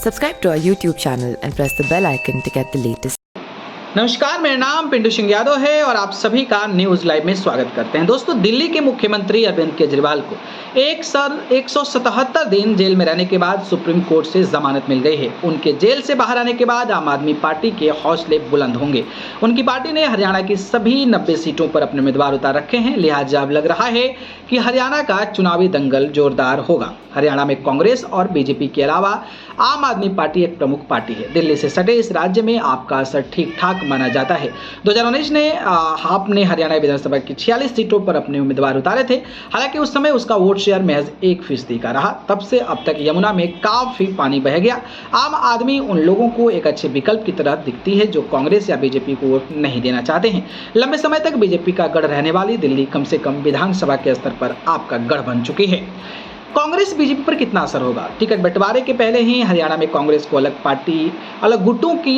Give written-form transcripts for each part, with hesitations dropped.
Subscribe to our YouTube channel and press the bell icon to get the latest. नमस्कार, मेरा नाम पिंटू सिंह यादव है और आप सभी का न्यूज़ लाइव में स्वागत करते हैं। दोस्तों, दिल्ली के मुख्यमंत्री अरविंद केजरीवाल को 177 दिन जेल में रहने के बाद सुप्रीम कोर्ट से जमानत मिल गई है। उनके जेल से बाहर आने के बाद आम आदमी पार्टी के हौसले बुलंद होंगे। उनकी पार्टी ने हरियाणा की सभी 90 सीटों पर अपने उम्मीदवार उतार रखे हैं, लिहाजा अब लग रहा है कि हरियाणा का चुनावी दंगल जोरदार होगा। हरियाणा में कांग्रेस और बीजेपी के अलावा आम आदमी पार्टी एक प्रमुख पार्टी है। दिल्ली से सटे इस राज्य में आपका असर ठीक ठाक माना जाता है। 2019 में आपने हरियाणा विधानसभा की 46 सीटों पर अपने उम्मीदवार उतारे थे। हालांकि उस समय उसका वोट शेयर महज 1% का रहा। तब से अब तक यमुना में काफी पानी बह गया। आम आदमी उन लोगों को एक अच्छे विकल्प की तरह दिखती है जो कांग्रेस या बीजेपी को वोट नहीं देना चाहते हैं। लंबे समय तक बीजेपी का गढ़ रहने वाली दिल्ली कम से कम विधानसभा के स्तर पर आपका गढ़ बन चुकी है। कांग्रेस बीजेपी पर कितना असर होगा? टिकट बंटवारे के पहले ही हरियाणा में कांग्रेस को अलग गुटों की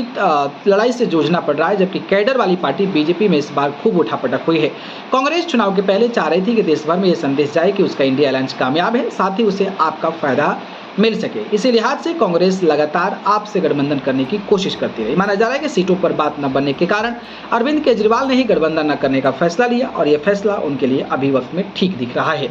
लड़ाई से जूझना पड़ रहा है, जबकि कैडर वाली पार्टी बीजेपी में इस बार खूब उठापटक हुई है। कांग्रेस चुनाव के पहले चाह रही थी कि देश भर में यह संदेश जाए कि उसका इंडिया अलायंस कामयाब है, साथ ही उसे आपका फायदा मिल सके। इसी लिहाज से कांग्रेस लगातार आपसे गठबंधन करने की कोशिश करती रही। माना जा रहा है कि सीटों पर बात न बनने के कारण अरविंद केजरीवाल ने ही गठबंधन न करने का फैसला लिया और यह फैसला उनके लिए अभी वक्त में ठीक दिख रहा है।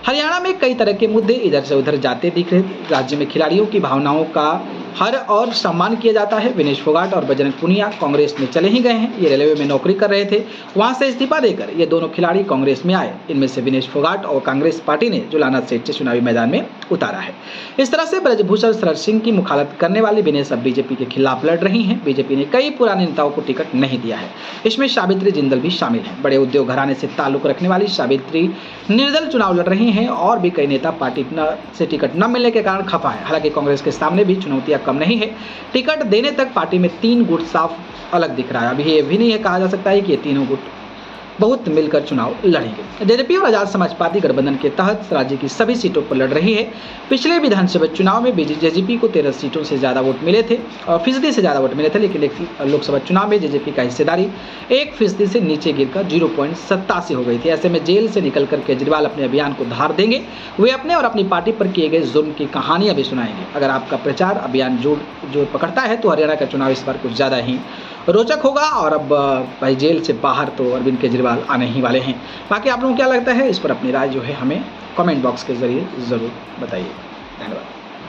हरियाणा में कई तरह के मुद्दे इधर से उधर जाते दिख रहे। राज्य में खिलाड़ियों की भावनाओं का हर और सम्मान किया जाता है। विनेश फोगाट और बजरंग पुनिया कांग्रेस में चले ही गए हैं। ये रेलवे में नौकरी कर रहे थे, वहां से इस्तीफा देकर ये दोनों खिलाड़ी कांग्रेस में आए। इनमें से विनेश फोगाट और कांग्रेस पार्टी ने जुलाना सीट से चुनावी मैदान में उतारा है। इस तरह से ब्रजभूषण शरद सिंह की मुखालत करने वाली विनेश अब बीजेपी के खिलाफ लड़ रही हैं। बीजेपी ने कई पुराने नेताओं को टिकट नहीं दिया है। इसमें सावित्री जिंदल भी शामिल है। बड़े उद्योग घराने से ताल्लुक रखने वाली सावित्री निर्दल चुनाव लड़ रही हैं और भी कई नेता पार्टी से टिकट न मिलने के कारण खफा है। हालांकि कांग्रेस के सामने भी चुनौतियां कम नहीं है। टिकट देने तक पार्टी में 3 गुट साफ अलग दिख रहा है। अभी ये भी नहीं है कहा जा सकता है कि ये तीनों गुट बहुत मिलकर चुनाव लड़ेंगे। जेजेपी और आजाद समाज पार्टी गठबंधन के तहत राज्य की सभी सीटों पर लड़ रही है। पिछले विधानसभा चुनाव में जेजेपी को 13 सीटों से ज़्यादा वोट मिले थे और फीसदी से ज़्यादा वोट मिले थे, लेकिन लोकसभा चुनाव में जेजेपी का हिस्सेदारी 1% से नीचे गिरकर 0.87 हो गई थी। ऐसे में जेल से निकलकर केजरीवाल अपने अभियान को धार देंगे। वे अपने और अपनी पार्टी पर किए गए जुर्म की कहानियां भी सुनाएंगे। अगर आपका प्रचार अभियान जोर पकड़ता है तो हरियाणा का चुनाव इस बार कुछ ज़्यादा ही रोचक होगा। और अब भाई जेल से बाहर तो अरविंद केजरीवाल आने ही वाले हैं। बाकी आप लोगों को क्या लगता है, इस पर अपनी राय जो है हमें कमेंट बॉक्स के जरिए ज़रूर बताइए। धन्यवाद।